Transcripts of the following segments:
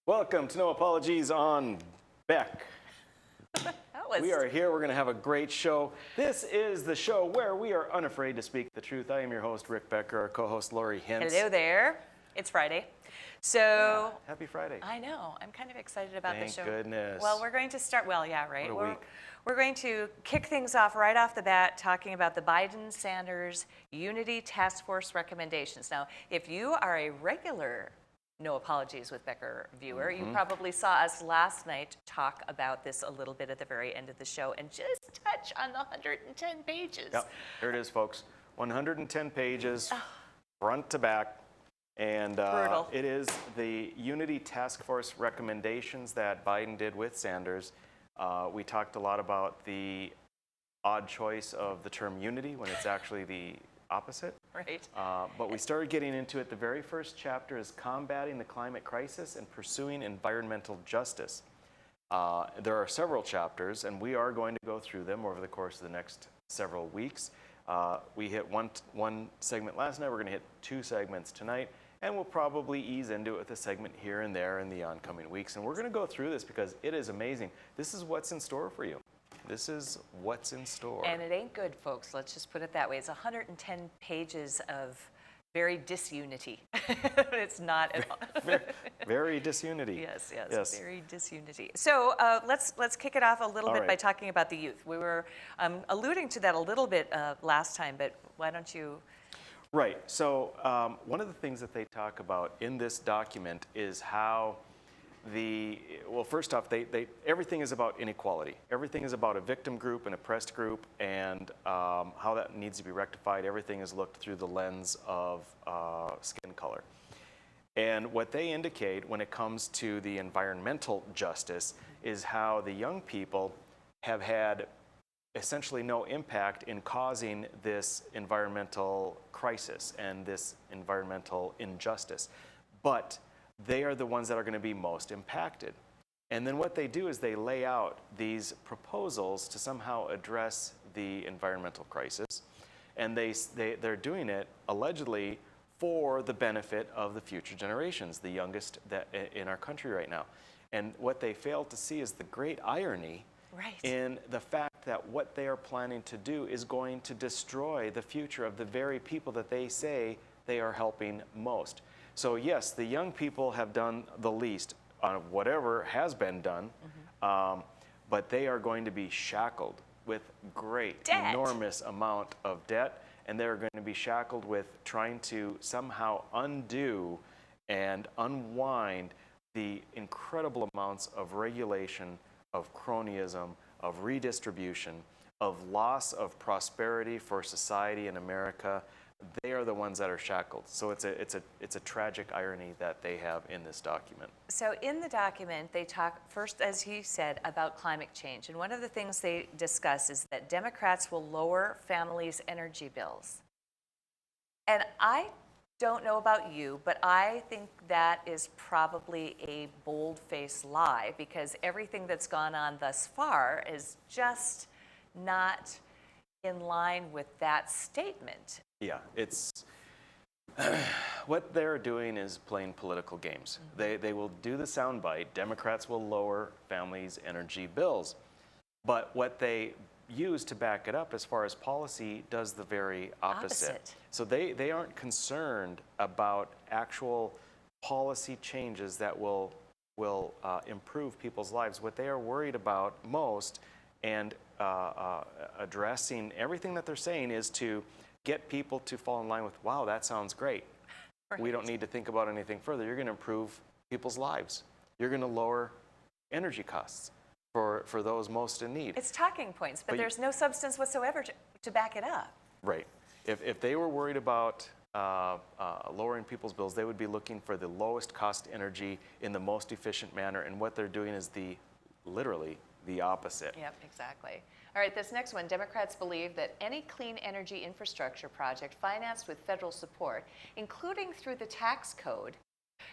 Welcome to No Apologies on Beck. We are here. We're going to have a great show. This is the show where we are unafraid to speak the truth. I am your host, Rick Becker, our co-host, Lori Hintz. Hello there. It's Friday. So happy Friday. I know. I'm kind of excited about the show. Thank goodness. Well, we're going to start, right? What a week. We're going to kick things off right off the bat talking about the Biden-Sanders Unity Task Force recommendations. Now, if you are a regular No Apologies with Becker viewer, you probably saw us last night talk about this a little bit at the very end of the show and just touch on the 110 pages. Yep, here it is, folks. 110 pages, front to back. And it is the Unity Task Force recommendations that Biden did with Sanders. We talked a lot about the odd choice of the term unity when it's actually the opposite. Right. But we started getting into it. The very first chapter is combating the climate crisis and pursuing environmental justice. There are several chapters, and we are going to go through them over the course of the next several weeks. We hit one segment last night. We're going to hit 2 segments tonight. And we'll probably ease into it with a segment here and there in the oncoming weeks. And we're going to go through this because it is amazing. This is what's in store for you. This is what's in store. And it ain't good, folks. Let's just put it that way. It's 110 pages of very disunity. It's not at all. Very disunity. Yes, very disunity. So let's kick it off a little bit by talking about the youth. We were alluding to that a little bit last time, but why don't you... Right. So one of the things that they talk about in this document is how first off, everything is about inequality. Everything is about a victim group, an oppressed group, and how that needs to be rectified. Everything is looked through the lens of skin color. And what they indicate when it comes to the environmental justice is how the young people have had essentially no impact in causing this environmental crisis and this environmental injustice. But they are the ones that are going to be most impacted. And then what they do is they lay out these proposals to somehow address the environmental crisis. And they're doing it allegedly for the benefit of the future generations, the youngest in our country right now. And what they fail to see is the great irony in the fact that what they are planning to do is going to destroy the future of the very people that they say they are helping most. So yes, the young people have done the least on whatever has been done, but they are going to be shackled with enormous amount of debt, and they're going to be shackled with trying to somehow undo and unwind the incredible amounts of regulation, of cronyism, of redistribution, of loss of prosperity for society in America. They are the ones that are shackled. So it's a tragic irony that they have in this document. So in the document, they talk first, as he said, about climate change. And one of the things they discuss is that Democrats will lower families' energy bills. And I don't know about you, but I think that is probably a bold-faced lie, because everything that's gone on thus far is just not in line with that statement. Yeah, it's what they're doing is playing political games. They will do the soundbite. Democrats will lower families' energy bills, but what they use to back it up as far as policy does the very opposite. So they aren't concerned about actual policy changes that will improve people's lives. What they are worried about most and addressing everything that they're saying is to get people to fall in line with, wow, that sounds great. Right. We don't need to think about anything further. You're going to improve people's lives. You're going to lower energy costs for those most in need. It's talking points, but there's no substance whatsoever to back it up. Right. If they were worried about lowering people's bills, they would be looking for the lowest cost energy in the most efficient manner, and what they're doing is literally the opposite. Yep, exactly. All right, this next one, Democrats believe that any clean energy infrastructure project financed with federal support, including through the tax code,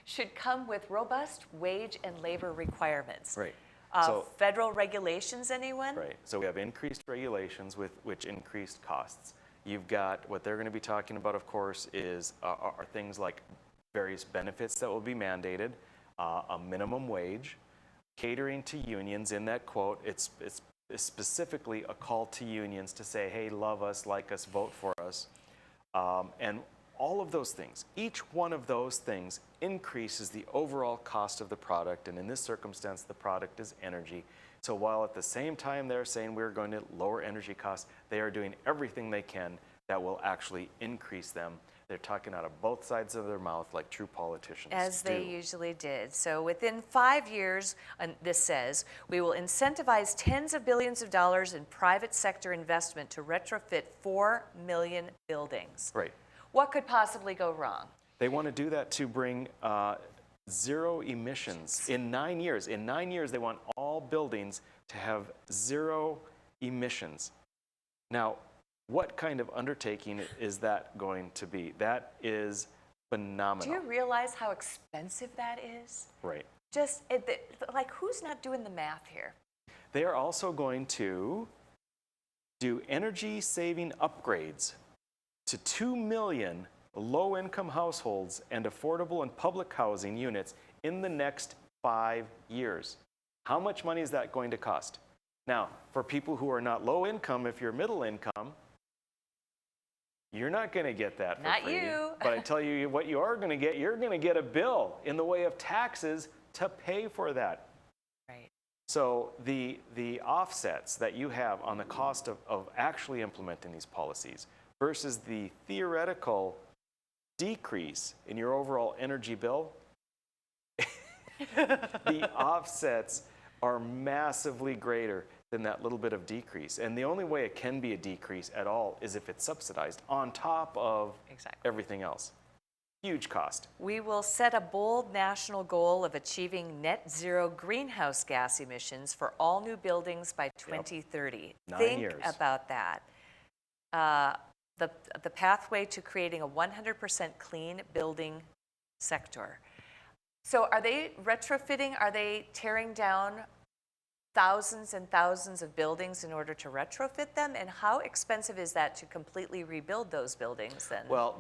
should come with robust wage and labor requirements. Right. Federal regulations, anyone? Right. So we have increased regulations which increased costs. You've got what they're going to be talking about, of course, are things like various benefits that will be mandated. a minimum wage, catering to unions. In that quote, it's specifically a call to unions to say, hey, love us, like us, vote for us. And all of those things, each one of those things increases the overall cost of the product. And in this circumstance, the product is energy. So while at the same time they're saying we're going to lower energy costs, they are doing everything they can that will actually increase them. They're talking out of both sides of their mouth like true politicians do. As they usually did. So within 5 years, and this says, we will incentivize tens of billions of dollars in private sector investment to retrofit 4 million buildings. Right. What could possibly go wrong? They want to do that to bring zero emissions in 9 years. In 9 years, they want all buildings to have zero emissions. Now, what kind of undertaking is that going to be? That is phenomenal. Do you realize how expensive that is? Right. Just, like, who's not doing the math here? They are also going to do energy-saving upgrades to 2 million low-income households and affordable and public housing units in the next 5 years. How much money is that going to cost? Now, for people who are not low income, if you're middle income, you're not going to get that for free. Not you. But I tell you what you are going to get. You're going to get a bill in the way of taxes to pay for that. Right. So the offsets that you have on the cost of actually implementing these policies versus the theoretical decrease in your overall energy bill, the offsets are massively greater than that little bit of decrease. And the only way it can be a decrease at all is if it's subsidized on top of everything else. Huge cost. We will set a bold national goal of achieving net zero greenhouse gas emissions for all new buildings by 2030. Yep. 9 Think years. about that. The pathway to creating a 100% clean building sector. So are they retrofitting? Are they tearing down thousands and thousands of buildings in order to retrofit them? And how expensive is that to completely rebuild those buildings then? Well,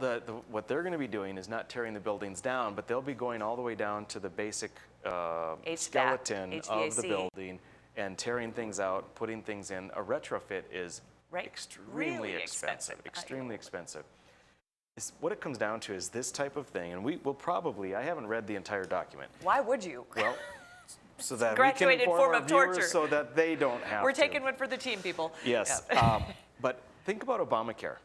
what they're going to be doing is not tearing the buildings down, but they'll be going all the way down to the basic skeleton HVAC. of the building and tearing things out, putting things in. A retrofit is extremely expensive. Extremely expensive. What it comes down to is this type of thing, and we will probably, I haven't read the entire document. Why would you? Well, so that graduated we can form inform of our viewers torture. so that they don't have to. We're taking one for the team, people. Yes. Yeah. But think about Obamacare.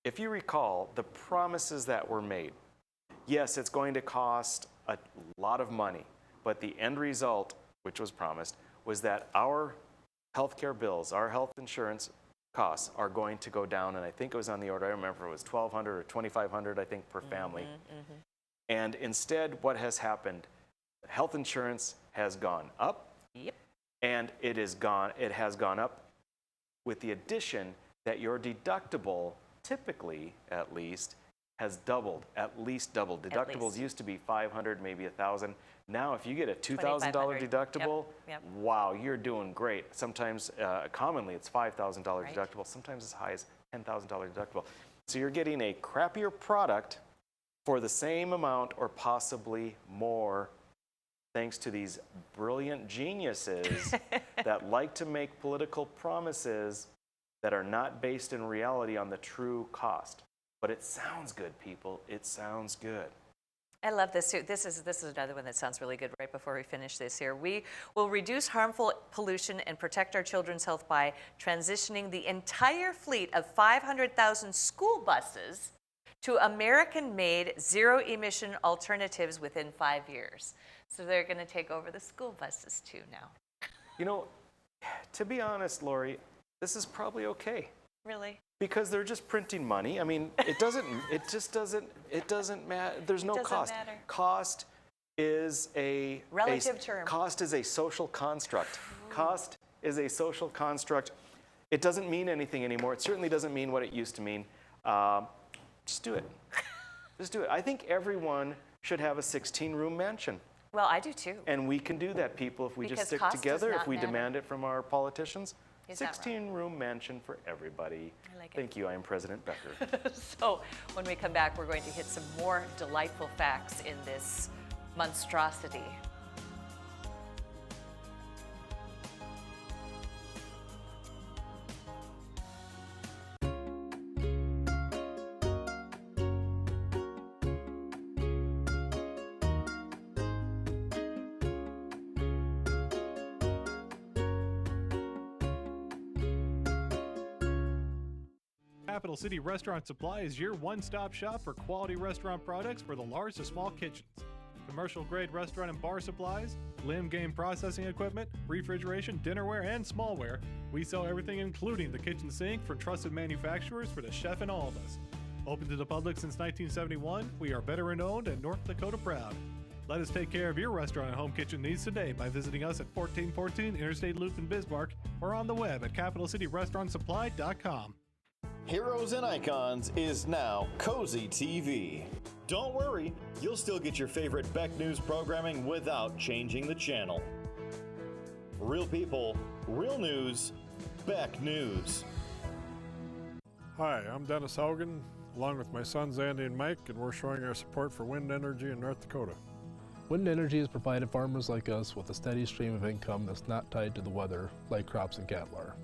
If you recall the promises that were made, yes, it's going to cost a lot of money, but the end result, which was promised, was that our healthcare bills, our health insurance costs are going to go down, and I think it was on the order, I remember it was $1,200 or $2,500, I think, per family. And instead, what has happened? Health insurance has gone up, and it has gone up with the addition that your deductible, typically at least, has doubled, at least doubled. Deductibles used to be $500, maybe $1,000. Now, if you get a $2,000 deductible, wow, you're doing great. Sometimes, commonly, it's $5,000 deductible. Sometimes as high as $10,000 deductible. So you're getting a crappier product for the same amount or possibly more, thanks to these brilliant geniuses that like to make political promises that are not based in reality on the true cost. But it sounds good, people. It sounds good. I love this too. This is another one that sounds really good right before we finish this here. We will reduce harmful pollution and protect our children's health by transitioning the entire fleet of 500,000 school buses to American-made zero-emission alternatives within 5 years. So they're going to take over the school buses too now. You know, to be honest, Lori, this is probably okay. Really? Because they're just printing money. I mean, it doesn't matter. There's no cost. Matter. Cost is a relative term. Cost is a social construct. Cost is a social construct. It doesn't mean anything anymore. It certainly doesn't mean what it used to mean. Just do it. Just do it. I think everyone should have a 16-room mansion. Well, I do too. And we can do that, people, if we just stick together, if we demand it from our politicians. 16-room mansion for everybody. I like it. Thank you. I am President Becker. So when we come back, we're going to hit some more delightful facts in this monstrosity. Capital City Restaurant Supply is your one-stop shop for quality restaurant products for the large to small kitchens. Commercial-grade restaurant and bar supplies, limb game processing equipment, refrigeration, dinnerware, and smallware. We sell everything including the kitchen sink from trusted manufacturers for the chef and all of us. Open to the public since 1971, we are veteran-owned and North Dakota proud. Let us take care of your restaurant and home kitchen needs today by visiting us at 1414 Interstate Loop in Bismarck or on the web at capitalcityrestaurantsupply.com. Heroes and Icons is now Cozy TV. Don't worry, you'll still get your favorite Beck News programming without changing the channel. Real people, real news, Beck News. Hi, I'm Dennis Haugen, along with my sons Andy and Mike, and we're showing our support for wind energy in North Dakota. Wind energy has provided farmers like us with a steady stream of income that's not tied to the weather like crops and cattle are.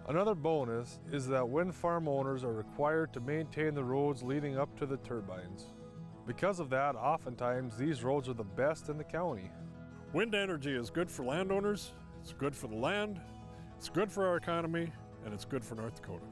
Another bonus is that wind farm owners are required to maintain the roads leading up to the turbines. Because of that, oftentimes these roads are the best in the county. Wind energy is good for landowners, it's good for the land, it's good for our economy, and it's good for North Dakota.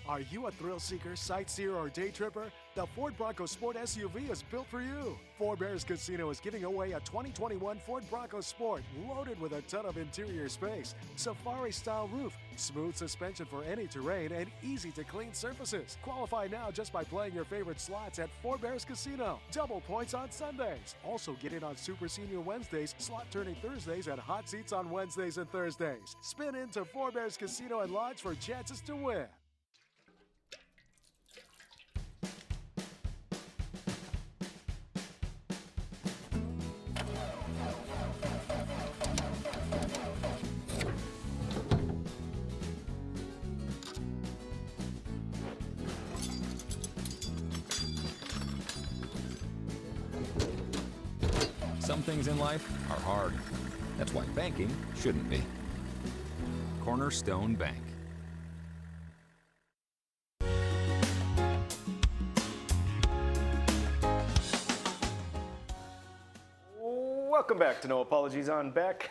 Are you a thrill seeker, sightseer, or day tripper? The Ford Bronco Sport SUV is built for you. Four Bears Casino is giving away a 2021 Ford Bronco Sport loaded with a ton of interior space, safari-style roof, smooth suspension for any terrain, and easy-to-clean surfaces. Qualify now just by playing your favorite slots at Four Bears Casino. Double points on Sundays. Also get in on Super Senior Wednesdays, slot turning Thursdays, and hot seats on Wednesdays and Thursdays. Spin into Four Bears Casino and Lodge for chances to win. Some things in life are hard. That's why banking shouldn't be. Cornerstone Bank. Welcome back to No Apologies on Beck.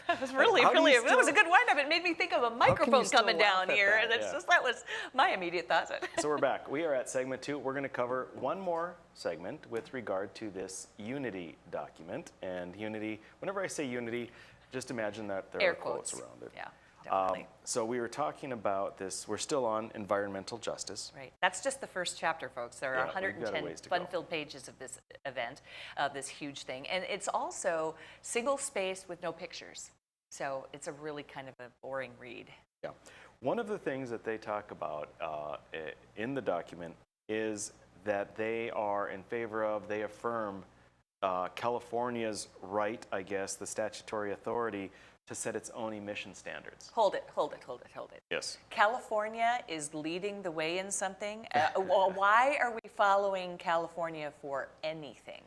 That was really, that was a good wind-up. It made me think of a microphone coming down here, and it's just, that was my immediate thought. So we're back. We are at segment 2. We're going to cover one more segment with regard to this Unity document. And Unity, whenever I say Unity, just imagine that there Air are quotes around it. Yeah, definitely. So we were talking about this. We're still on environmental justice. Right. That's just the first chapter, folks. There are Yeah, we've got a 110 ways to go. fun-filled pages of this event, this huge thing. And it's also single-spaced with no pictures. So it's a really kind of a boring read. Yeah. One of the things that they talk about in the document is that they are in favor of, they affirm California's right, I guess, the statutory authority to set its own emission standards. Hold it. Yes. California is leading the way in something. Why are we following California for anything?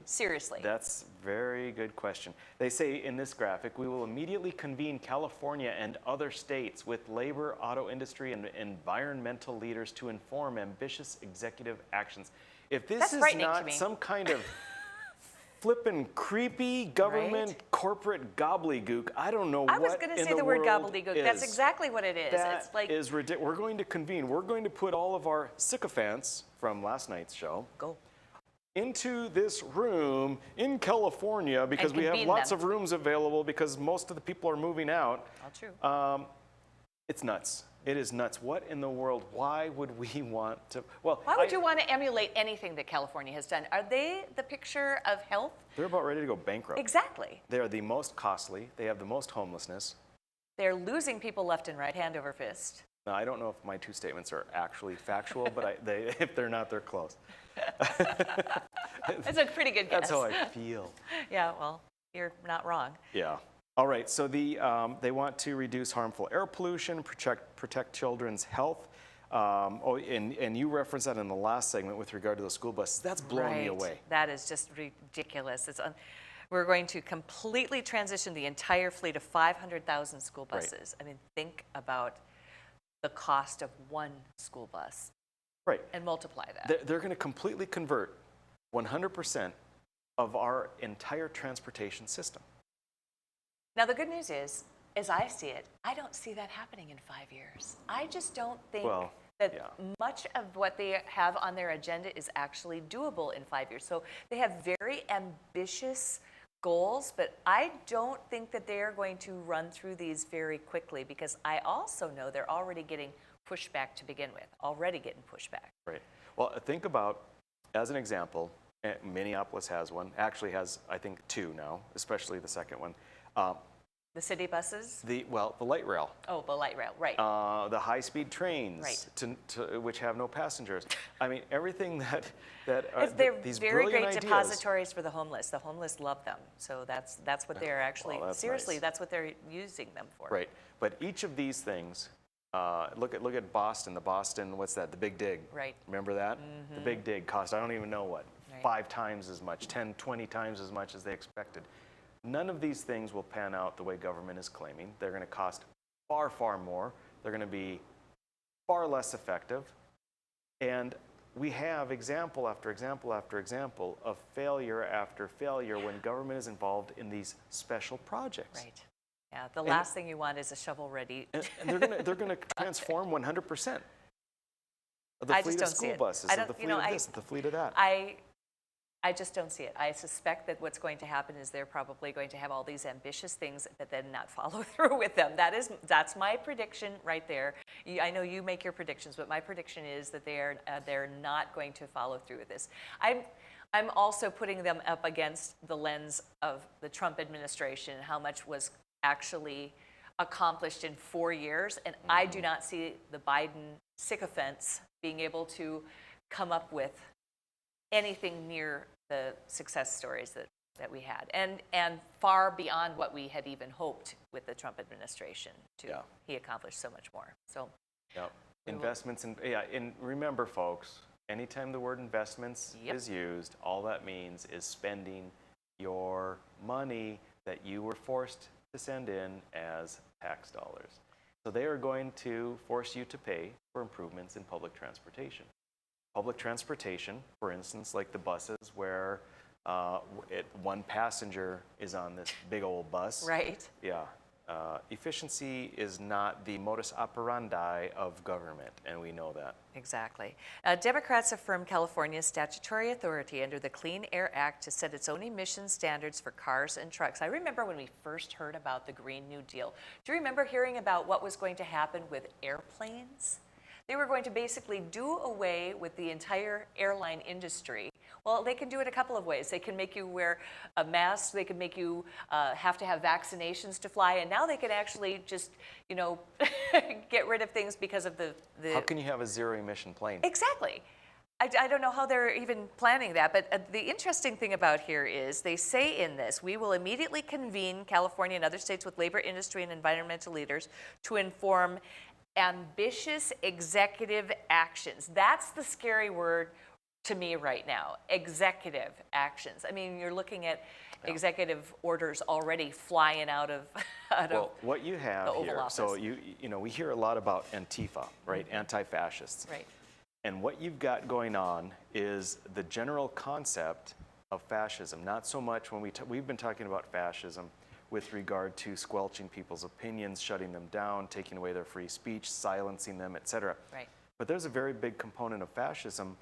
Seriously. That's a very good question. They say in this graphic, we will immediately convene California and other states with labor, auto industry, and environmental leaders to inform ambitious executive actions. If this is not some kind of flippin' creepy government corporate gobbledygook, I don't know what in the world is. I was going to say the word gobbledygook. That's exactly what it is. That is ridiculous. We're going to convene. We're going to put all of our sycophants from last night's show into this room in California because we have lots of rooms available because most of the people are moving out. All true. It's nuts. It is nuts. What in the world? Why would we want to? Well, Why would you want to emulate anything that California has done? Are they the picture of health? They're about ready to go bankrupt. Exactly. They are the most costly. They have the most homelessness. They're losing people left and right, hand over fist. Now, I don't know if my two statements are actually factual, but if they're not, they're close. That's a pretty good guess. That's how I feel. Yeah, well, you're not wrong. Yeah. All right. So they want to reduce harmful air pollution, protect children's health. And you referenced that in the last segment with regard to the school buses. That's blowing me away. That is just ridiculous. We're going to completely transition the entire fleet of 500,000 school buses. Right. I mean, think about the cost of one school bus. Right. And multiply that. They're going to completely convert 100% of our entire transportation system. Now, the good news is, as I see it, I don't see that happening in 5 years. I just don't think that much of what they have on their agenda is actually doable in 5 years. So they have very ambitious goals, but I don't think that they are going to run through these very quickly, because I also know they're already getting pushback to begin with, already getting pushback. Right. Well, think about, as an example, Minneapolis has one, actually has, I think, two now, especially the second one. The city buses? The light rail. Oh, the light rail, right. The high-speed trains, right. which have no passengers. I mean, everything they're these very great ideas. Depositories for the homeless. The homeless love them. So that's what they're actually, seriously, nice. That's what they're using them for. Right. But each of these things, look at Boston. The Boston, what's that? The Big Dig. Right. Remember that? Mm-hmm. The Big Dig cost, I don't even know what, right. 5 times as much, 10, 20 times as much as they expected. None of these things will pan out the way government is claiming. They're going to cost far, far more. They're going to be far less effective. And we have example after example after example of failure after failure when government is involved in these special projects. Right. Yeah. The last thing you want is a shovel-ready. And they're going to transform 100% of the fleet of school buses, of the fleet of this, the fleet of that. I just don't see it. I suspect that what's going to happen is they're probably going to have all these ambitious things, but then not follow through with them. That's my prediction right there. I know you make your predictions, but my prediction is that they're not going to follow through with this. I'm also putting them up against the lens of the Trump administration, how much was actually accomplished in 4 years, and I do not see the Biden sycophants being able to come up with anything near the success stories that we had, and far beyond what we had even hoped with the Trump administration. He accomplished so much more. So, investments and remember, folks, anytime the word investments is used, all that means is spending your money that you were forced to send in as tax dollars. So they are going to force you to pay for improvements in public transportation. Public transportation, for instance, like the buses where one passenger is on this big old bus. Right. Yeah. Efficiency is not the modus operandi of government, and we know that. Exactly. Democrats affirm California's statutory authority under the Clean Air Act to set its own emission standards for cars and trucks. I remember when we first heard about the Green New Deal. Do you remember hearing about what was going to happen with airplanes? They were going to basically do away with the entire airline industry. Well, they can do it a couple of ways. They can make you wear a mask. They can make you have to have vaccinations to fly. And now they can actually just, get rid of things because of the... How can you have a zero-emission plane? Exactly. I don't know how they're even planning that. But the interesting thing about here is they say in this, we will immediately convene California and other states with labor, industry, and environmental leaders to inform ambitious executive actions. That's the scary word to me right now, executive actions. I mean, you're looking at executive orders already flying out of what you have the Oval here. Office. So we hear a lot about Antifa, right? Mm-hmm. Anti-fascists. Right. And what you've got going on is the general concept of fascism. Not so much when we've been talking about fascism with regard to squelching people's opinions, shutting them down, taking away their free speech, silencing them, etc. Right. But there's a very big component of fascism,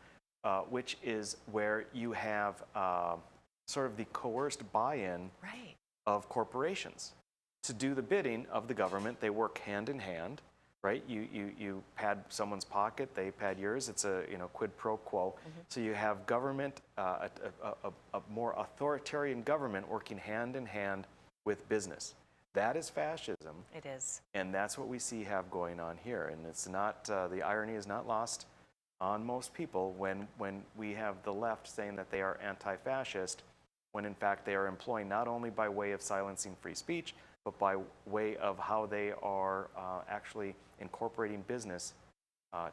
which is where you have sort of the coerced buy-in of corporations to do the bidding of the government. They work hand in hand, right? You pad someone's pocket, they pad yours. It's a quid pro quo. So you have government, a more authoritarian government working hand in hand with business. That is fascism. It is. And that's what we see have going on here. And it's not, the irony is not lost on most people when we have the left saying that they are anti-fascist, when in fact they are employing not only by way of silencing free speech, but by way of how they are actually incorporating business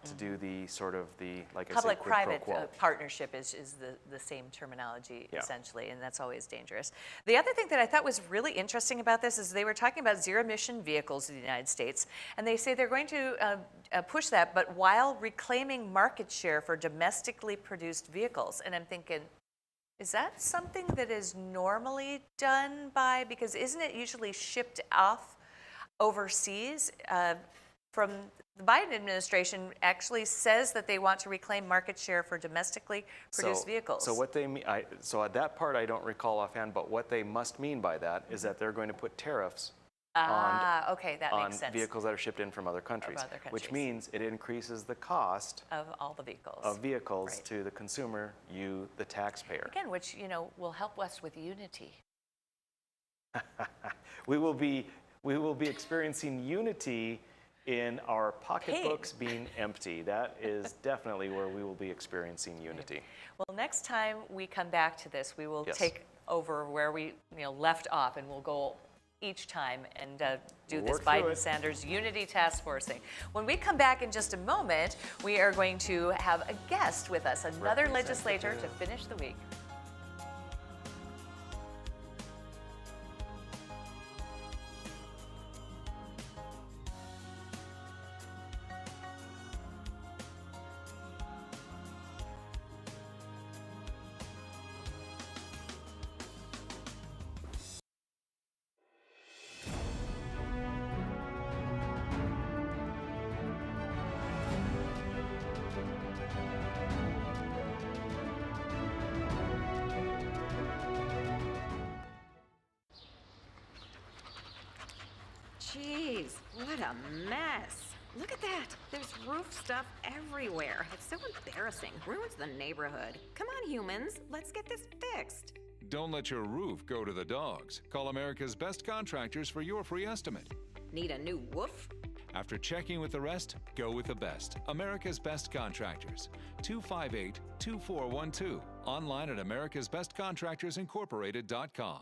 to do the sort of the, like I said, quid pro Public-private quo. partnership is the same terminology, Yeah. essentially, and that's always dangerous. The other thing that I thought was really interesting about this is they were talking about zero-emission vehicles in the United States, and they say they're going to push that, but while reclaiming market share for domestically produced vehicles. And I'm thinking, is that something that is normally done by, because isn't it usually shipped off overseas? From the Biden administration actually says that they want to reclaim market share for domestically produced vehicles. So what they mean, so that part I don't recall offhand, but what they must mean by that is that they're going to put tariffs okay, that makes sense. on vehicles that are shipped in from other countries, which means it increases the cost of all the vehicles. Right. To the consumer, you, the taxpayer. Again, which will help us with unity. We will be experiencing unity in our pocketbooks being empty. That is definitely where we will be experiencing unity. Well, next time we come back to this, we will take over where we left off, and we'll go each time and do this Biden-Sanders Unity Task Force thing. When we come back in just a moment, we are going to have a guest with us, another legislator, to finish the week. Jeez, what a mess. Look at that. There's roof stuff everywhere. It's so embarrassing. Ruins the neighborhood. Come on, humans. Let's get this fixed. Don't let your roof go to the dogs. Call America's Best Contractors for your free estimate. Need a new woof? After checking with the rest, go with the best. America's Best Contractors. 258-2412. Online at americasbestcontractorsincorporated.com.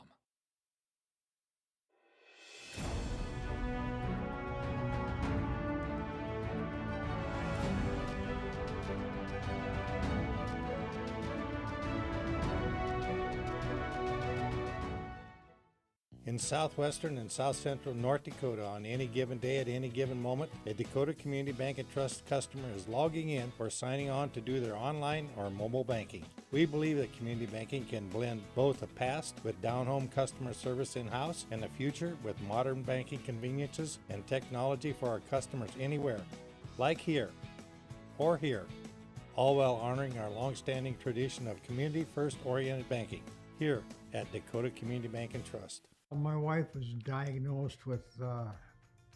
In southwestern and south central North Dakota, on any given day at any given moment, a Dakota Community Bank and Trust customer is logging in or signing on to do their online or mobile banking. We believe that community banking can blend both a past with down-home customer service in-house and a future with modern banking conveniences and technology for our customers anywhere, like here or here, all while honoring our long-standing tradition of community-first oriented banking here at Dakota Community Bank and Trust. My wife was diagnosed with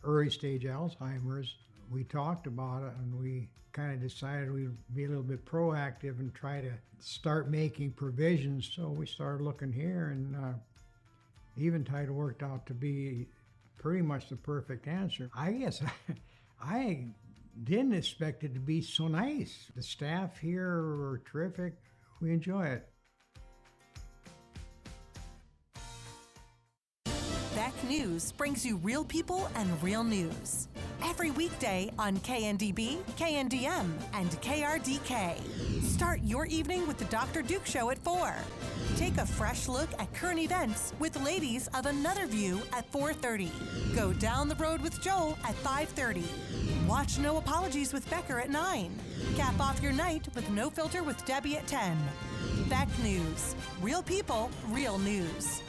early stage Alzheimer's. We talked about it and we kind of decided we'd be a little bit proactive and try to start making provisions. So we started looking here, and Eventide worked out to be pretty much the perfect answer. I guess I didn't expect it to be so nice. The staff here are terrific. We enjoy it. Beck News brings you real people and real news. Every weekday on KNDB, KNDM, and KRDK. Start your evening with the Dr. Duke Show at 4. Take a fresh look at current events with Ladies of Another View at 4:30. Go down the road with Joel at 5:30. Watch No Apologies with Becker at 9. Cap off your night with No Filter with Debbie at 10. Beck News. Real people, real news.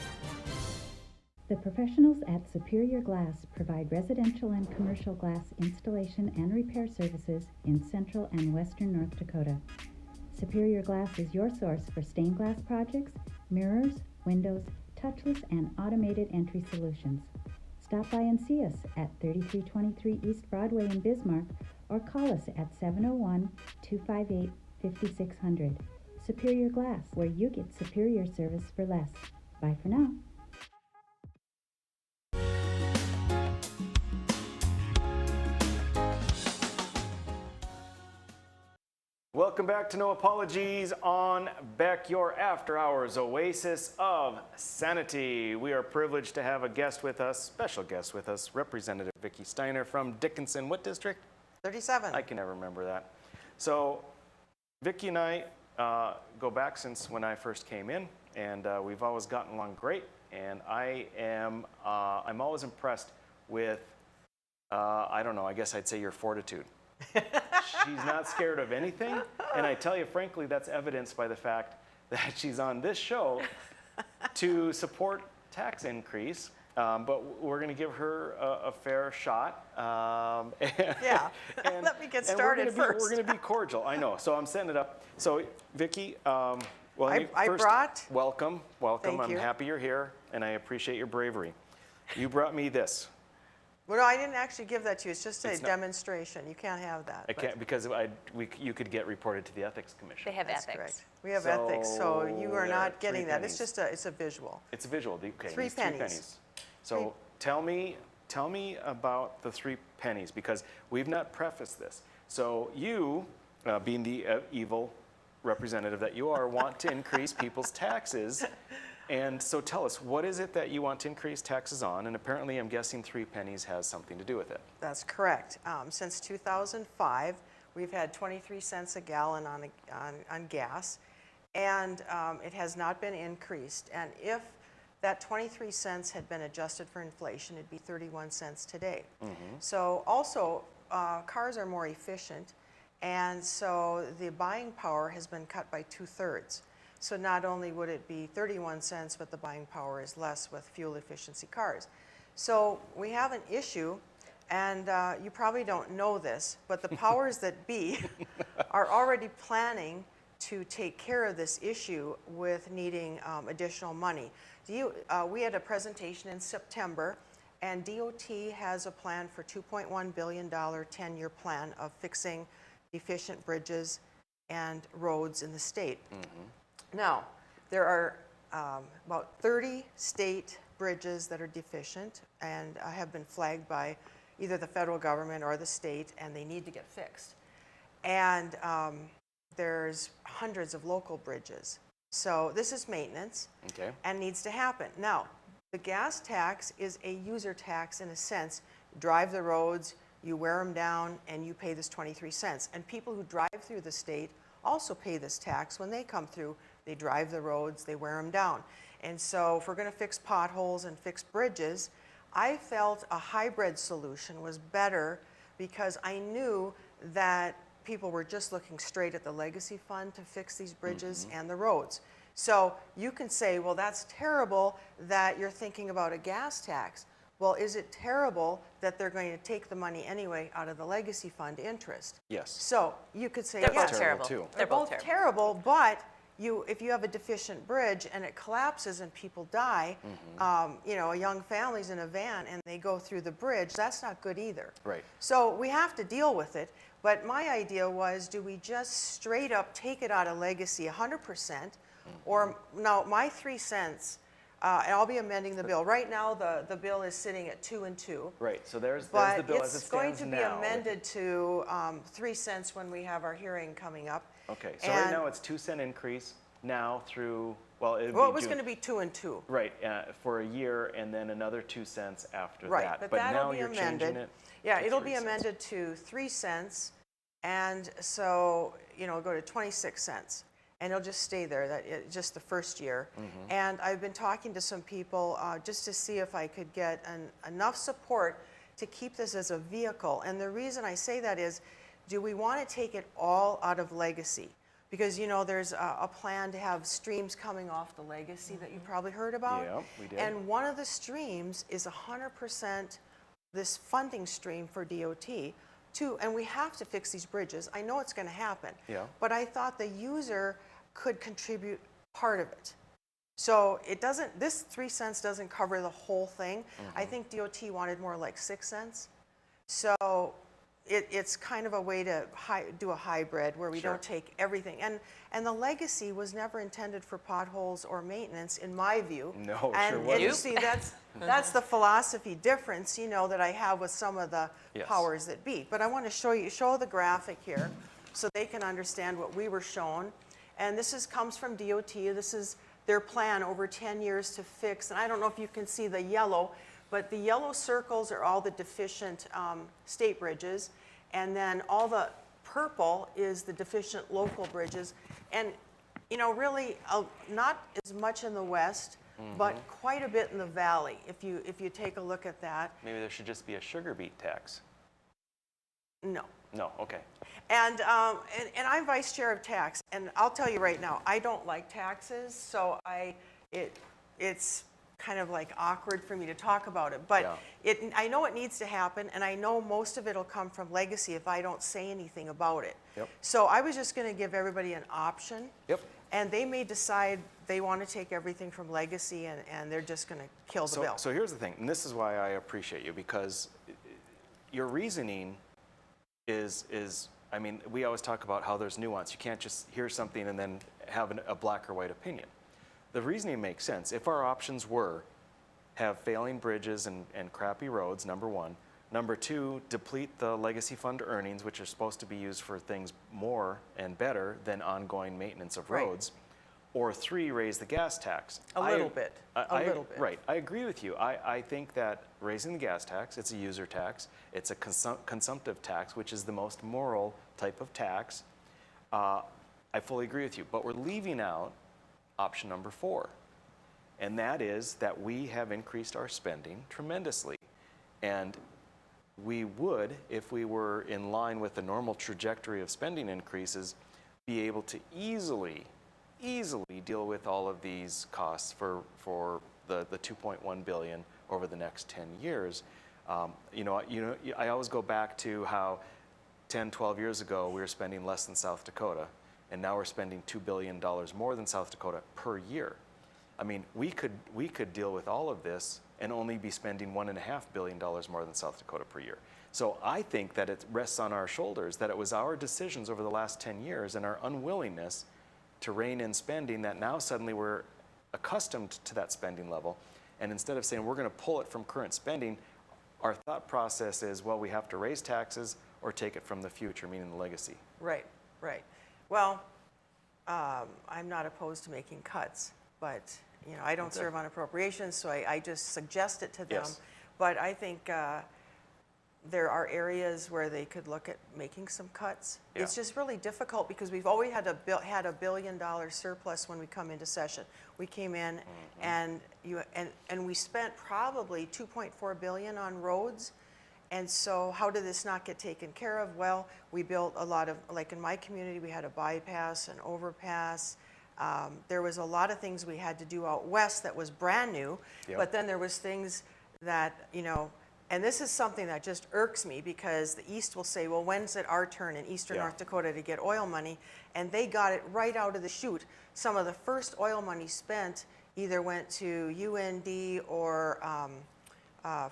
The professionals at Superior Glass provide residential and commercial glass installation and repair services in central and western North Dakota. Superior Glass is your source for stained glass projects, mirrors, windows, touchless, and automated entry solutions. Stop by and see us at 3323 East Broadway in Bismarck or call us at 701-258-5600. Superior Glass, where you get superior service for less. Bye for now. Welcome back to No Apologies on Beck, your after hours oasis of sanity. We are privileged to have a guest with us, special guest with us, Representative Vicky Steiner from Dickinson. What district? 37. I can never remember that. So Vicky and I go back since when I first came in, and we've always gotten along great. And I'm always impressed with, I don't know, I guess I'd say your fortitude. She's not scared of anything, and I tell you frankly, that's evidenced by the fact that she's on this show to support tax increase, but we're going to give her a fair shot. Yeah, let me get started first. We're going to be cordial, I know, so I'm setting it up. So Vicky, well, first, welcome. Thank I'm you. happy you're here, and I appreciate your bravery. You brought me this. Well, no, I didn't actually give that to you. It's just a demonstration. You can't have that. I can't, because you could get reported to the Ethics Commission. They have That's ethics. correct. We have ethics, so you are not getting that. pennies. It's a visual. It's a visual. Okay, Three these pennies. So tell me about the 3 pennies, because we've not prefaced this. So you, being the evil representative that you are, want to increase people's taxes. And so tell us, what is it that you want to increase taxes on? And apparently, I'm guessing 3 pennies has something to do with it. That's correct. Since 2005, we've had 23 cents a gallon on gas, and it has not been increased. And if that 23 cents had been adjusted for inflation, it'd be 31 cents today. So also, cars are more efficient, and so the buying power has been cut by 2/3. So not only would it be 31 cents, but the buying power is less with fuel efficiency cars. So we have an issue, and you probably don't know this, but the powers that be are already planning to take care of this issue with needing additional money. We had a presentation in September, and DOT has a plan for $2.1 billion 10-year plan of fixing deficient bridges and roads in the state. Now, there are about 30 state bridges that are deficient and have been flagged by either the federal government or the state, and they need to get fixed. And there's hundreds of local bridges. So this is maintenance and needs to happen. Now, the gas tax is a user tax in a sense. You drive the roads, you wear them down, and you pay this 23 cents. And people who drive through the state also pay this tax when they come through. They drive the roads, they wear them down. And so if we're going to fix potholes and fix bridges, I felt a hybrid solution was better, because I knew that people were just looking straight at the legacy fund to fix these bridges and the roads. So you can say, well, that's terrible that you're thinking about a gas tax. Well, is it terrible that they're going to take the money anyway out of the legacy fund interest? Yes. So you could say, They're yes. both terrible. Too. They're both terrible, but if you have a deficient bridge and it collapses and people die, a young family's in a van and they go through the bridge, that's not good either. Right. So we have to deal with it. But my idea was, do we just straight up take it out of legacy 100%? Or now my 3 cents, and I'll be amending the bill. Right now, the bill is sitting at 2 and 2. Right, so there's the But bill as it it's going stands to be now. amended to 3 cents when we have our hearing coming up. Okay, so right now it's 2 cent increase now through, well, it was going to be 2 and 2. Right, for a year, and then another 2 cents after Right, that. but But that'll now be you're amended. changing it. Yeah, to it'll 3 be cents. amended to 3 cents, and so go to 26 cents. And it'll just stay there, just the first year. And I've been talking to some people just to see if I could get enough support to keep this as a vehicle. And the reason I say that is, do we want to take it all out of legacy? Because there's a plan to have streams coming off the legacy that you probably heard about. Yeah, we did. And one of the streams is 100% this funding stream for DOT. And we have to fix these bridges. I know it's going to happen. Yeah. But I thought the user could contribute part of it. So it doesn't, this 3 cents doesn't cover the whole thing. I think DOT wanted more like 6 cents. So it's kind of a way to do a hybrid where we don't take everything. And the legacy was never intended for potholes or maintenance, in my view. No, and, sure and wasn't. you see, that's the philosophy difference, you know, that I have with some of the powers that be. But I want to show the graphic here so they can understand what we were shown. And this comes from DOT. This is their plan over 10 years to fix. And I don't know if you can see the yellow, but the yellow circles are all the deficient state bridges. And then all the purple is the deficient local bridges. And, you know, really not as much in the west, but quite a bit in the valley, if you take a look at that. Maybe there should just be a sugar beet tax. No. No, okay. And I'm vice chair of tax, and I'll tell you right now, I don't like taxes, so it's kind of like awkward for me to talk about it. But I know it needs to happen, and I know most of it will come from legacy if I don't say anything about it. Yep. So I was just going to give everybody an option. Yep. And they may decide they want to take everything from legacy, and they're just going to kill the bill. So here's the thing, and this is why I appreciate you, because your reasoning is I mean, we always talk about how there's nuance. You can't just hear something and then have a black or white opinion. The reasoning makes sense. If our options were have failing bridges and crappy roads, number one. Number two, deplete the legacy fund earnings, which are supposed to be used for things more and better than ongoing maintenance of roads. Or three, raise the gas tax. A little bit. Right. I agree with you. I think that raising the gas tax, it's a user tax. It's a consumptive tax, which is the most moral type of tax. I fully agree with you. But we're leaving out option number 4. And that is that we have increased our spending tremendously. And we would, if we were in line with the normal trajectory of spending increases, be able to easily deal with all of these costs for the 2.1 billion over the next 10 years. I always go back to how 10, 12 years ago we were spending less than South Dakota, and now we're spending $2 billion more than South Dakota per year. I mean, we could deal with all of this and only be spending $1.5 billion more than South Dakota per year. So I think that it rests on our shoulders that it was our decisions over the last 10 years and our unwillingness to rein in spending that now suddenly we're accustomed to that spending level. And instead of saying we're going to pull it from current spending, our thought process is, well, we have to raise taxes or take it from the future, meaning the legacy. Right. Well, I'm not opposed to making cuts, but I don't serve on appropriations, so I just suggest it to them. Yes. But I think there are areas where they could look at making some cuts. Yeah. It's just really difficult because we've always had $1 billion surplus when we come into session. We came in and we spent probably $2.4 billion on roads. And so how did this not get taken care of? Well, we built a lot of, like in my community, we had a bypass, an overpass. There was a lot of things we had to do out west that was brand new, but then there was things that, and this is something that just irks me because the East will say, well, when's it our turn in Eastern North Dakota to get oil money? And they got it right out of the chute. Some of the first oil money spent either went to UND or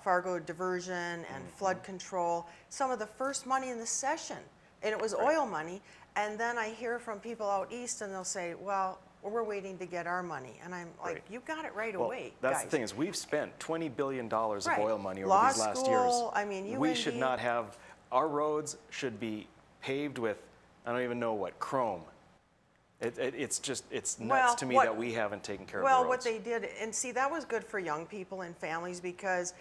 Fargo diversion and flood control. Some of the first money in the session, and it was oil money. And then I hear from people out East and they'll say, well, we're waiting to get our money. And I'm like, you got it right away, that's guys. the thing is we've spent $20 billion of oil money over Law these last school, years. I mean, we UND. should not have, our roads should be paved with, I don't even know what, chrome. It's nuts to me that we haven't taken care of the roads. Well, what they did, and see, that was good for young people and families because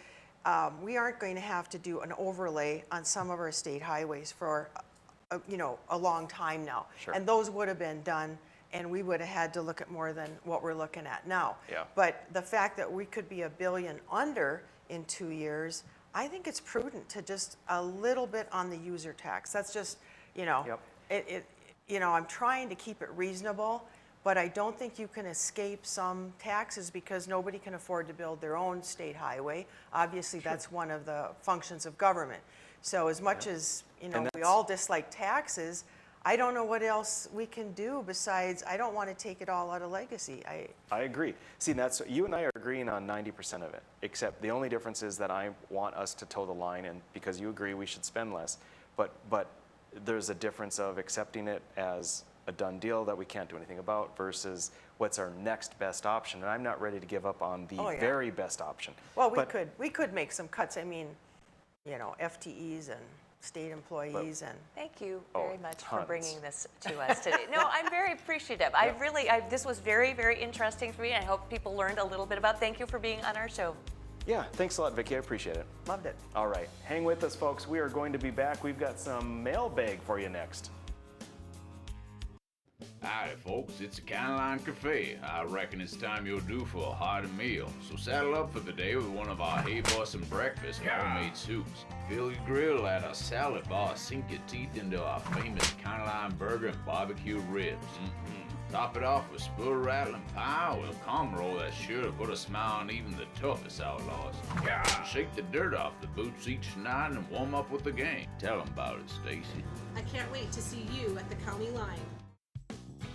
we aren't going to have to do an overlay on some of our state highways for a long time now. Sure. And those would have been done, and we would have had to look at more than what we're looking at now. Yeah. But the fact that we could be $1 billion under in 2 years, I think it's prudent to just a little bit on the user tax. That's just, I'm trying to keep it reasonable, but I don't think you can escape some taxes because nobody can afford to build their own state highway. Obviously, that's one of the functions of government. So as much as we all dislike taxes, I don't know what else we can do besides, I don't want to take it all out of legacy. I agree. See, that's, you and I are agreeing on 90% of it, except the only difference is that I want us to toe the line, and because you agree we should spend less, but there's a difference of accepting it as a done deal that we can't do anything about versus what's our next best option, and I'm not ready to give up on the very best option. Well, we could make some cuts. I mean, you know, FTEs and state employees and... Thank you very much for bringing this to us today. No, I'm very appreciative. This was very, very interesting for me. I hope people learned a little bit about. Thank you for being on our show. Yeah, thanks a lot, Vicky. I appreciate it. Loved it. All right, hang with us, folks. We are going to be back. We've got some mailbag for you next. Howdy, folks. It's a Caroline Cafe. I reckon it's time you're due for a hearty meal. So saddle up for the day with one of our Hey Bossin' breakfast homemade soups. Fill your grill at our salad bar. Sink your teeth into our famous Caroline burger and barbecue ribs. Top it off with spur rattling pie with a calm roll that's sure to put a smile on even the toughest outlaws. Shake the dirt off the boots each night and warm up with the gang. Tell them about it, Stacy. I can't wait to see you at the county line.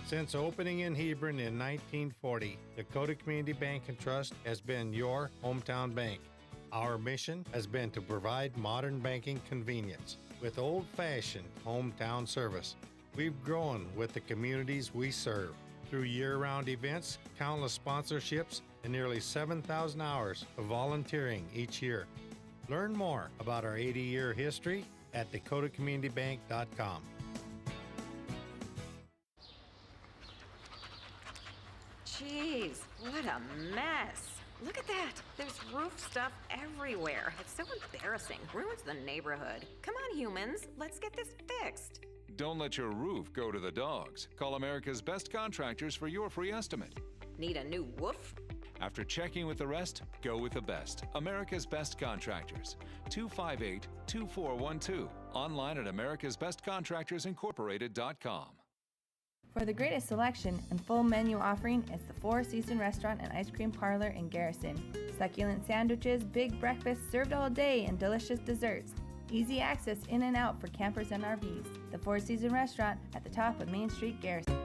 Since opening in Hebron in 1940, Dakota Community Bank and Trust has been your hometown bank. Our mission has been to provide modern banking convenience with old-fashioned hometown service. We've grown with the communities we serve through year-round events, countless sponsorships, and nearly 7,000 hours of volunteering each year. Learn more about our 80-year history at dakotacommunitybank.com. Jeez, what a mess. Look at that. There's roof stuff everywhere. It's so embarrassing. Ruins the neighborhood. Come on, humans. Let's get this fixed. Don't let your roof go to the dogs. Call America's Best Contractors for your free estimate. Need a new woof? After checking with the rest, go with the best. America's Best Contractors. 258-2412. Online at americasbestcontractorsincorporated.com. For the greatest selection and full menu offering, it's the Four Seasons Restaurant and Ice Cream Parlor in Garrison. Succulent sandwiches, big breakfasts served all day, and delicious desserts. Easy access in and out for campers and RVs. The Four Seasons Restaurant at the top of Main Street, Garrison.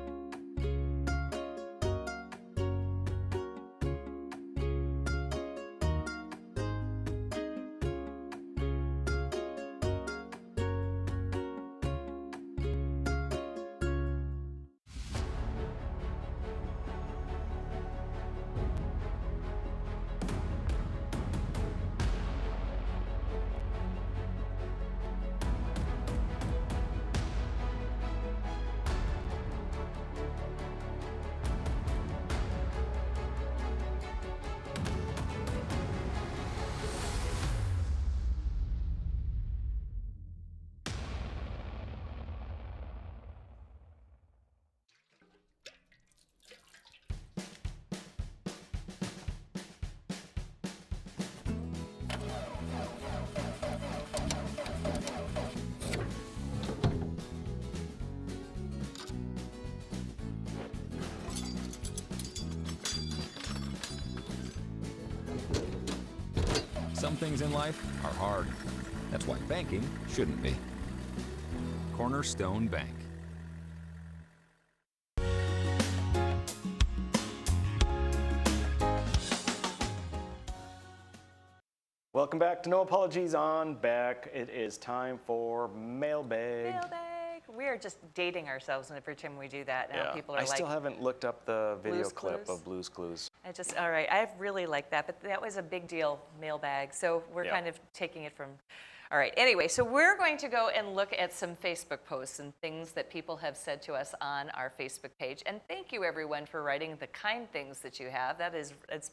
Some things in life are hard. That's why banking shouldn't be. Cornerstone Bank. Welcome back to No Apologies on Back. It is time for Mailbag. Mailbag. We are just dating ourselves every time we do that. Now people are I like, still haven't looked up the video Blue's clip Clues? of Blue's Clues. all right, I really like that, but that was a big deal, Mailbag. So we're kind of taking it from, all right. Anyway, so we're going to go and look at some Facebook posts and things that people have said to us on our Facebook page. And thank you everyone for writing the kind things that you have. That is, it's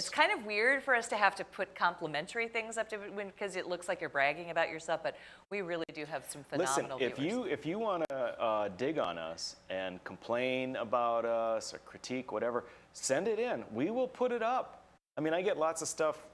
kind of weird for us to have to put complimentary things up to because it looks like you're bragging about yourself, but we really do have some phenomenal viewers. Listen, if you want to dig on us and complain about us or critique whatever, send it in. We will put it up. I mean, I get lots of stuff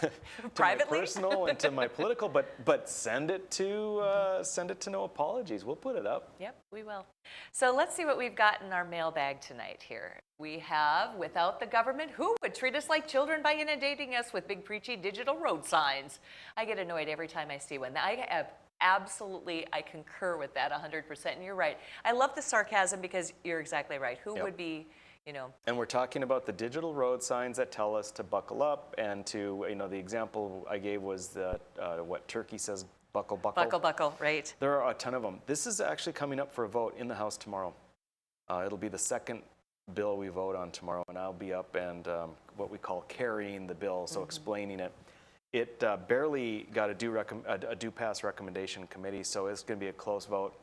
to privately, my personal and to my political, but send it to No Apologies. We'll put it up. Yep, we will. So let's see what we've got in our mailbag tonight here. We have, without the government, who would treat us like children by inundating us with big preachy digital road signs? I get annoyed every time I see one. I have absolutely, I concur with that 100%. And you're right. I love the sarcasm because you're exactly right. Who would be, you know. And we're talking about the digital road signs that tell us to buckle up and to, you know, the example I gave was the, what Turkey says, buckle, buckle. Buckle, buckle, right. There are a ton of them. This is actually coming up for a vote in the House tomorrow. It'll be the second bill we vote on tomorrow, and I'll be up and what we call carrying the bill, so explaining it. It barely got a due pass recommendation committee, so it's going to be a close vote.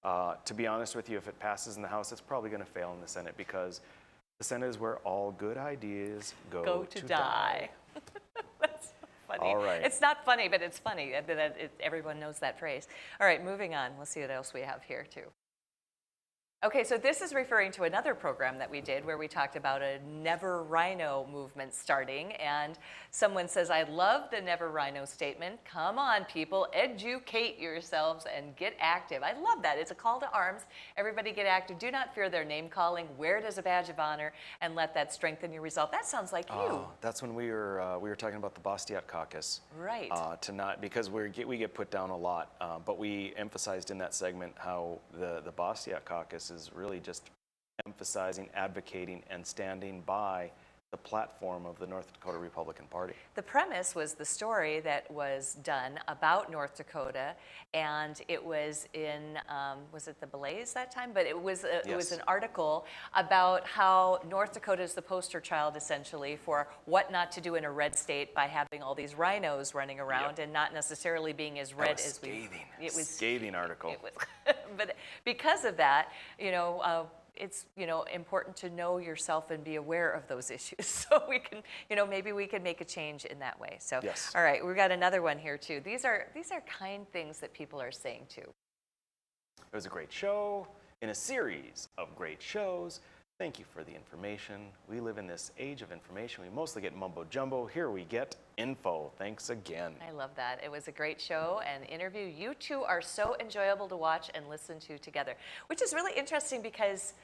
To be honest with you, if it passes in the House, it's probably going to fail in the Senate because the Senate is where all good ideas go to die. That's so funny. All right. It's not funny, but it's funny. Everyone knows that phrase. All right, moving on. We'll see what else we have here, too. Okay, so this is referring to another program that we did where we talked about a Never RINO movement starting, and someone says, I love the Never RINO statement. Come on, people, educate yourselves and get active. I love that. It's a call to arms. Everybody get active. Do not fear their name calling. Wear it as a badge of honor and let that strengthen your resolve. That sounds like you. That's when we were talking about the Bastiat caucus. Right. To not, because we get put down a lot, but we emphasized in that segment how the Bastiat caucus is really just emphasizing, advocating, and standing by the platform of the North Dakota Republican Party. The premise was the story that was done about North Dakota, and it was in, was it the Blaze that time? But it was an article about how North Dakota is the poster child, essentially, for what not to do in a red state by having all these rhinos running around and not necessarily being as red as we. It was scathing article. It was, but because of that, you know. It's, you know, important to know yourself and be aware of those issues so we can, you know, maybe we can make a change in that way. So, all right, we've got another one here too. These are kind things that people are saying too. It was a great show in a series of great shows. Thank you for the information. We live in this age of information. We mostly get mumbo jumbo. Here we get info. Thanks again. I love that. It was a great show and interview. You two are so enjoyable to watch and listen to together, which is really interesting because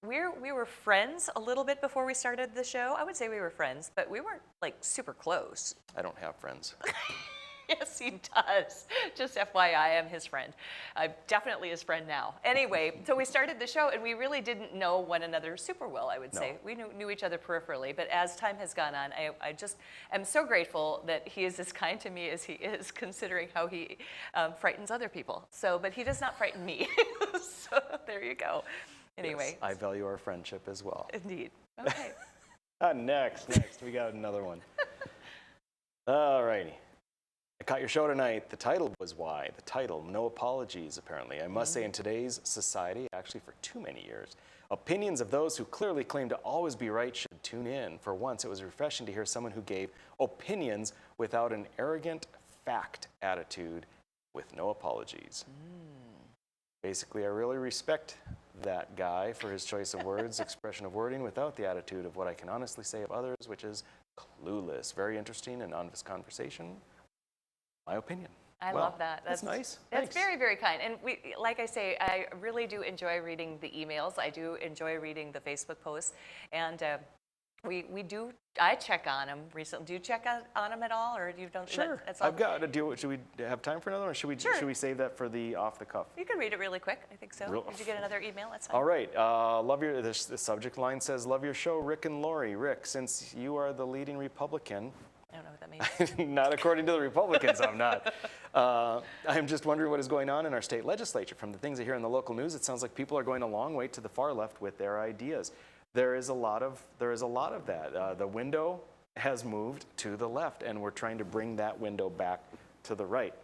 we were friends a little bit before we started the show. I would say we were friends, but we weren't like super close. I don't have friends. Yes, he does. Just FYI, I am his friend. I'm definitely his friend now. Anyway, so we started the show, and we really didn't know one another super well, I would say. We knew each other peripherally, but as time has gone on, I just am so grateful that he is as kind to me as he is, considering how he frightens other people. So, but he does not frighten me. So there you go. Anyway. Yes, I value our friendship as well. Indeed. Okay. Next, we got another one. All righty. I caught your show tonight. The title was why. The title, no apologies, apparently. I must say in today's society, actually for too many years, opinions of those who clearly claim to always be right should tune in. For once, it was refreshing to hear someone who gave opinions without an arrogant fact attitude with no apologies. Basically, I really respect that guy for his choice of words, expression of wording, without the attitude of what I can honestly say of others, which is clueless. Very interesting and honest conversation. My opinion. I love that. That's nice. That's very, very kind. And we, like I say, I really do enjoy reading the emails. I do enjoy reading the Facebook posts. And I check on them recently. Do you check on them at all, or you don't? Sure. That's all? Should we have time for another one, or should we save that for the off the cuff? You can read it really quick. I think so. Did you get another email? That's fine. All right. The subject line says, love your show, Rick and Lori. Rick, since you are the leading Republican, I don't know what that means. Not according to the Republicans, I'm not. I'm just wondering what is going on in our state legislature. From the things I hear in the local news, it sounds like people are going a long way to the far left with their ideas. There is a lot of that. The window has moved to the left, and we're trying to bring that window back to the right.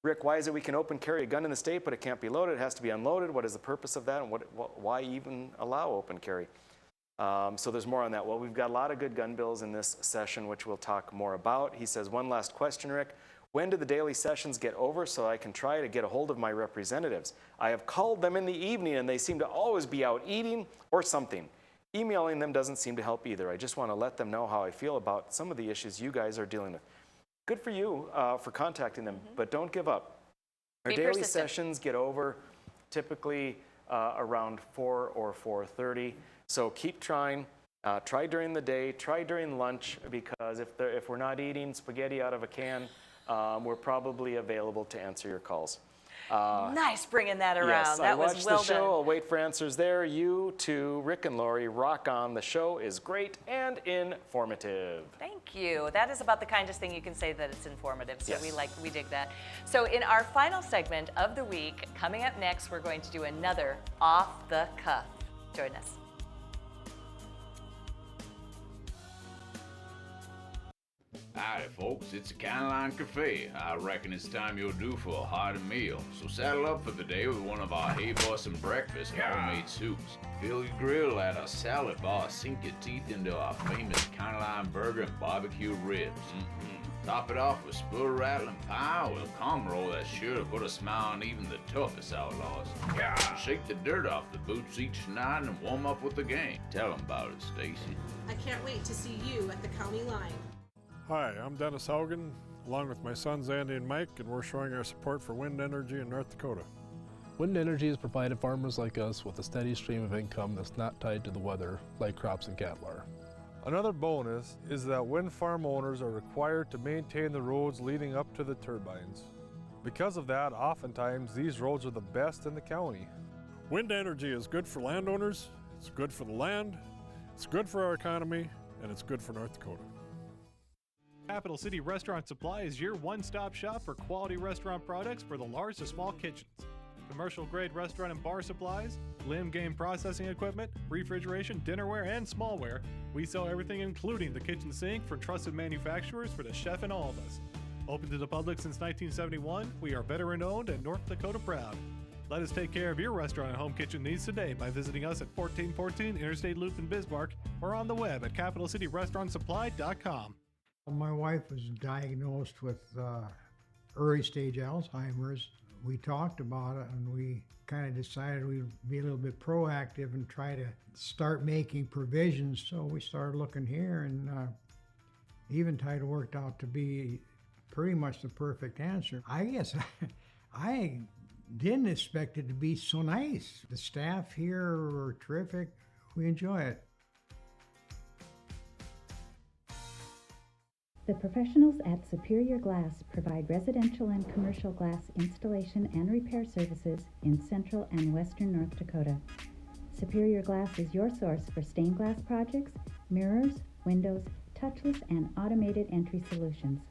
Rick, why is it we can open carry a gun in the state, but it can't be loaded? It has to be unloaded. What is the purpose of that, and why even allow open carry? So there's more on that. Well, we've got a lot of good gun bills in this session, which we'll talk more about. He says, one last question, Rick. When do the daily sessions get over so I can try to get a hold of my representatives? I have called them in the evening, and they seem to always be out eating or something. Emailing them doesn't seem to help either. I just want to let them know how I feel about some of the issues you guys are dealing with. Good for you for contacting them, but don't give up. Our daily sessions get over typically around 4 or 4:30. So keep trying. Try during the day. Try during lunch, because if we're not eating spaghetti out of a can, we're probably available to answer your calls. Nice bringing that around. Yes, that I was watched well the show. done. I'll wait for answers there. You too, Rick and Lori, rock on. The show is great and informative. Thank you. That is about the kindest thing you can say, that it's informative. So Yes. we dig that. So in our final segment of the week, coming up next, we're going to do another off the cuff. Join us. Howdy, folks. It's a Caroline Cafe. I reckon it's time you're due for a hearty meal. So saddle up for the day with one of our Hey Bussin' breakfast homemade soups. Fill your grill at a salad bar. Sink your teeth into our famous Caroline burger and barbecue ribs. Top it off with spoon-rattling pie with a cum roll that's sure to put a smile on even the toughest outlaws. Shake the dirt off the boots each night and warm up with the gang. Tell them about it, Stacy. I can't wait to see you at the county line. Hi, I'm Dennis Haugen, along with my sons Andy and Mike, and we're showing our support for wind energy in North Dakota. Wind energy has provided farmers like us with a steady stream of income that's not tied to the weather like crops and cattle are. Another bonus is that wind farm owners are required to maintain the roads leading up to the turbines. Because of that, oftentimes these roads are the best in the county. Wind energy is good for landowners, it's good for the land, it's good for our economy, and it's good for North Dakota. Capital City Restaurant Supply is your one-stop shop for quality restaurant products for the large to small kitchens. Commercial-grade restaurant and bar supplies, limb game processing equipment, refrigeration, dinnerware, and smallware. We sell everything including the kitchen sink from trusted manufacturers for the chef and all of us. Open to the public since 1971, we are veteran-owned and North Dakota proud. Let us take care of your restaurant and home kitchen needs today by visiting us at 1414 Interstate Loop in Bismarck or on the web at capitalcityrestaurantsupply.com. My wife was diagnosed with early stage Alzheimer's. We talked about it and we kind of decided we'd be a little bit proactive and try to start making provisions. So we started looking here, and Eventide worked out to be pretty much the perfect answer. I guess I didn't expect it to be so nice. The staff here are terrific. We enjoy it. The professionals at Superior Glass provide residential and commercial glass installation and repair services in central and western North Dakota. Superior Glass is your source for stained glass projects, mirrors, windows, touchless and automated entry solutions.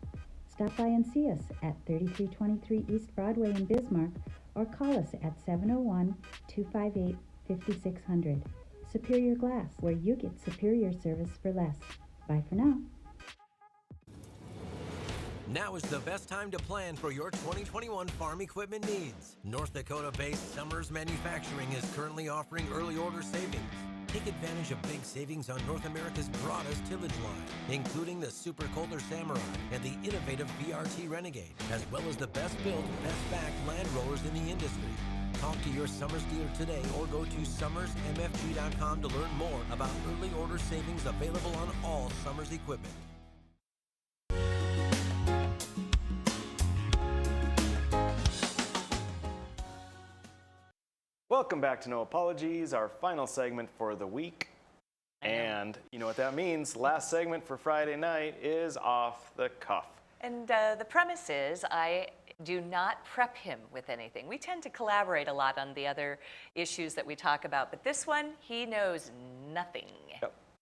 Stop by and see us at 3323 East Broadway in Bismarck or call us at 701-258-5600. Superior Glass, where you get superior service for less. Bye for now. Now is the best time to plan for your 2021 farm equipment needs. North Dakota-based Summers Manufacturing is currently offering early order savings. Take advantage of big savings on North America's broadest tillage line, including the Super Coulter Samurai and the innovative VRT Renegade, as well as the best built, best backed land rollers in the industry. Talk to your Summers dealer today or go to summersmfg.com to learn more about early order savings available on all Summers equipment. Welcome back to No Apologies, our final segment for the week. And you know what that means. Last segment for Friday night is off the cuff. And the premise is I do not prep him with anything. We tend to collaborate a lot on the other issues that we talk about, but this one, he knows nothing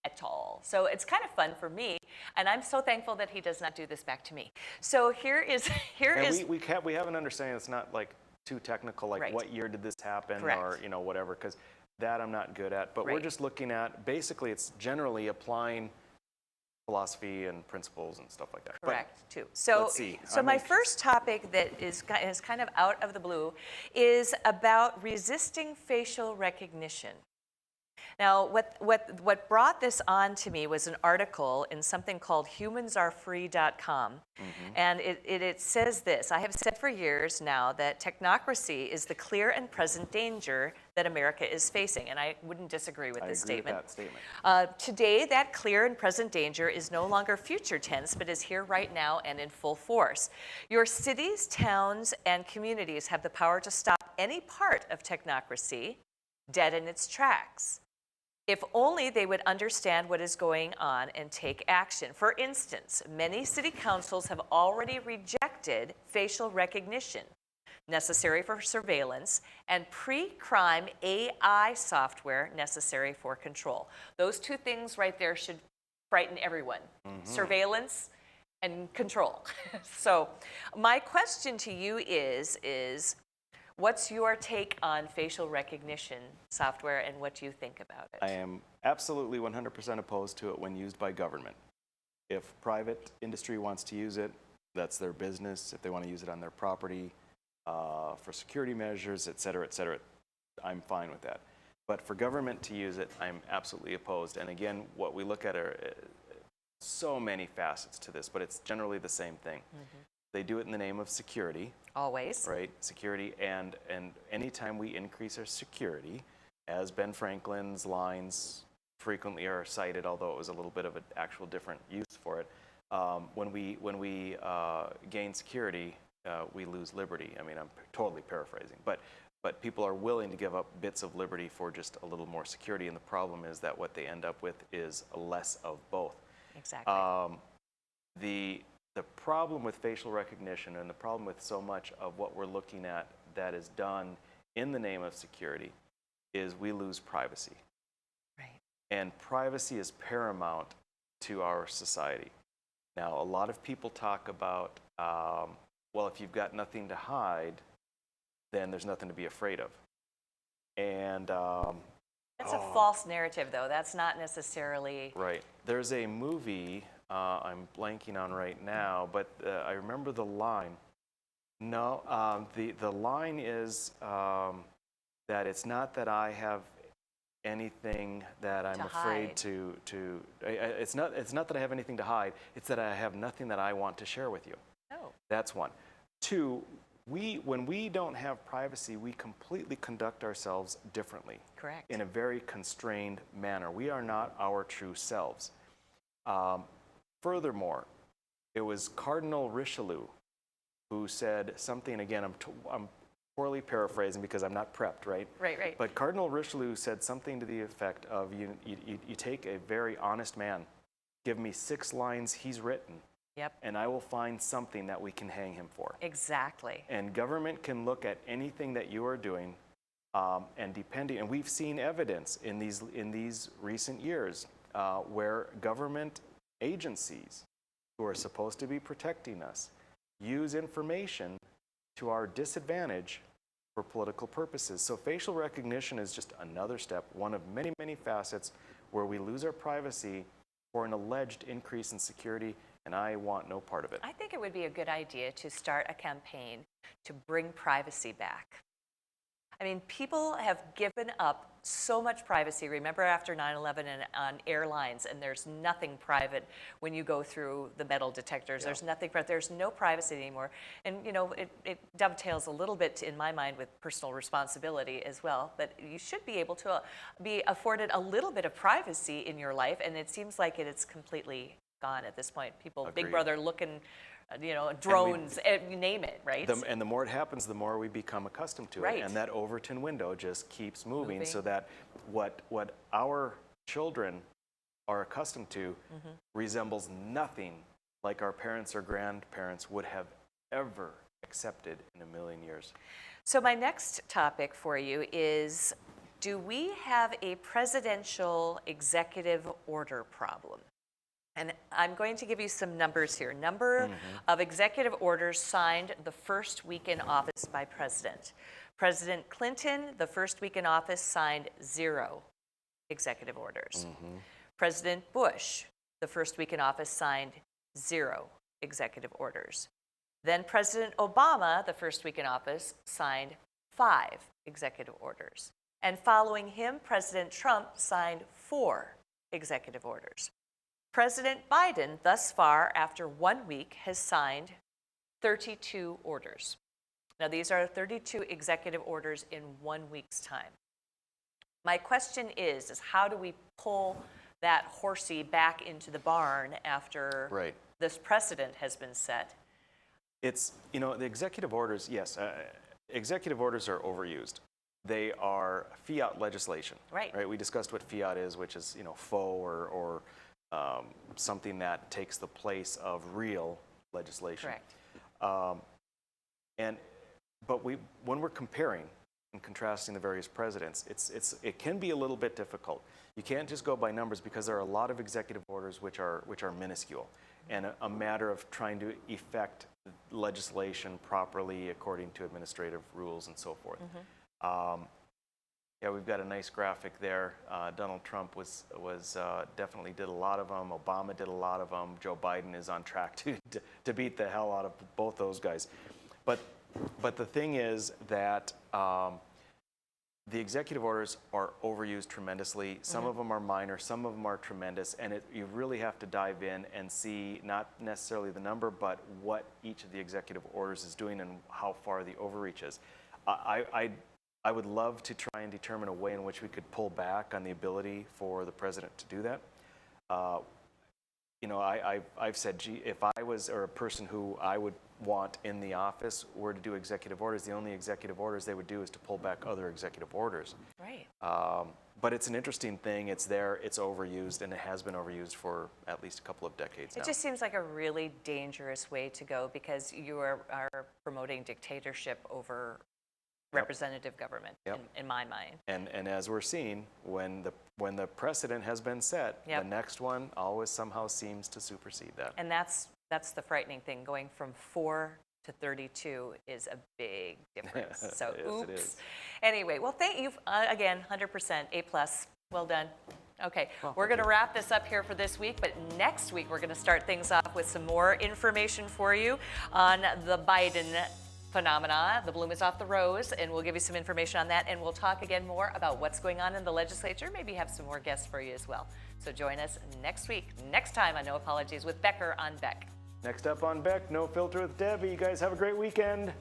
at all. So it's kind of fun for me, and I'm so thankful that he does not do this back to me. So here is. We have an understanding it's not like too technical, like Right. what year did this happen, Correct. or whatever, because that I'm not good at. But we're Right. just looking at, basically it's generally applying philosophy and principles and stuff like that. Correct, But too. So, let's see. so my first topic that is kind of out of the blue is about resisting facial recognition. Now, what brought this on to me was an article in something called humansarefree.com. And it says this: I have said for years now that technocracy is the clear and present danger that America is facing. And I wouldn't disagree with this statement. With that statement. Today, that clear and present danger is no longer future tense, but is here right now and in full force. Your cities, towns, and communities have the power to stop any part of technocracy dead in its tracks. If only they would understand what is going on and take action. For instance, many city councils have already rejected facial recognition. necessary for surveillance, and pre-crime AI software necessary for control. Those two things right there should frighten everyone. Surveillance and control. So my question to you is what's your take on facial recognition software and what do you think about it? I am absolutely 100% opposed to it when used by government. If private industry wants to use it, that's their business. If they want to use it on their property for security measures, et cetera, I'm fine with that. But for government to use it, I'm absolutely opposed. And again, what we look at are so many facets to this, but it's generally the same thing. They do it in the name of security. Always. Right, security, and anytime we increase our security, as Ben Franklin's lines frequently are cited, although it was a little bit of an actual different use for it, when we gain security, we lose liberty. I mean, I'm totally paraphrasing, but people are willing to give up bits of liberty for just a little more security, and the problem is that what they end up with is less of both. Exactly. The problem with facial recognition and the problem with so much of what we're looking at that is done in the name of security is we lose privacy. Right. And privacy is paramount to our society. Now, a lot of people talk about, well, if you've got nothing to hide, then there's nothing to be afraid of. And that's a false narrative, though. That's not necessarily right. There's a movie I'm blanking on right now, but I remember the line. No, the line is that it's not that I have anything that I'm afraid to. It's not that I have anything to hide. It's that I have nothing that I want to share with you. Oh. That's one. Two, when we don't have privacy, we completely conduct ourselves differently. Correct. In a very constrained manner. We are not our true selves. Furthermore, it was Cardinal Richelieu who said something, again, I'm poorly paraphrasing because I'm not prepped, right? Right. But Cardinal Richelieu said something to the effect of, you take a very honest man, give me 6 lines he's written, yep, and I will find something that we can hang him for. Exactly. And government can look at anything that you are doing, and we've seen evidence in these recent years where government agencies who are supposed to be protecting us use information to our disadvantage for political purposes. So facial recognition is just another step, one of many, many facets where we lose our privacy for an alleged increase in security, and I want no part of it. I think it would be a good idea to start a campaign to bring privacy back. I mean, people have given up so much privacy. Remember after 9/11 and on airlines, and there's nothing private when you go through the metal detectors. Yeah. There's nothing private. There's no privacy anymore. And, you know, it dovetails a little bit, in my mind, with personal responsibility as well. But you should be able to be afforded a little bit of privacy in your life, and it seems like it's completely gone at this point. People, Agreed. Big Brother looking, drones, you name it, right? And the more it happens, the more we become accustomed to right. it. And that Overton window just keeps moving so that what our children are accustomed to resembles nothing like our parents or grandparents would have ever accepted in a million years. So my next topic for you is, do we have a presidential executive order problem? And I'm going to give you some numbers here. Number of executive orders signed the first week in office by President. President Clinton, the first week in office, signed 0 executive orders. President Bush, the first week in office, signed 0 executive orders. Then President Obama, the first week in office, signed 5 executive orders. And following him, President Trump signed 4 executive orders. President Biden, thus far, after 1 week, has signed 32 orders. Now, these are 32 executive orders in 1 week's time. My question is how do we pull that horsey back into the barn after this precedent has been set? It's, the executive orders, yes, executive orders are overused. They are fiat legislation. Right. We discussed what fiat is, which is, faux or something that takes the place of real legislation. Correct. And when we're comparing and contrasting the various presidents, it can be a little bit difficult. You can't just go by numbers because there are a lot of executive orders which are minuscule, and a matter of trying to effect legislation properly according to administrative rules and so forth. Yeah, we've got a nice graphic there. Donald Trump was definitely did a lot of them. Obama did a lot of them. Joe Biden is on track to beat the hell out of both those guys. But the thing is that the executive orders are overused tremendously. Some of them are minor, some of them are tremendous, and you really have to dive in and see not necessarily the number, but what each of the executive orders is doing and how far the overreach is. I would love to try and determine a way in which we could pull back on the ability for the president to do that. You know, I've said, gee, if I was, or a person who I would want in the office were to do executive orders, the only executive orders they would do is to pull back other executive orders. Right. But it's an interesting thing. It's there, it's overused, and it has been overused for at least a couple of decades now. It just seems like a really dangerous way to go because you are promoting dictatorship over representative government, in my mind. And as we're seeing, when the precedent has been set, the next one always somehow seems to supersede that. And that's the frightening thing. Going from 4 to 32 is a big difference. So Yes, oops. it is. Anyway, well, thank you again, 100%, A+. Well done. Okay, Well, we're going to wrap this up here for this week, but next week we're going to start things off with some more information for you on the Biden phenomena. The bloom is off the rose, and we'll give you some information on that, and we'll talk again more about what's going on in the legislature, maybe have some more guests for you as well. So join us next week, next time on No Apologies with Becker on Beck. Next up on Beck, No Filter with Debbie. You guys have a great weekend.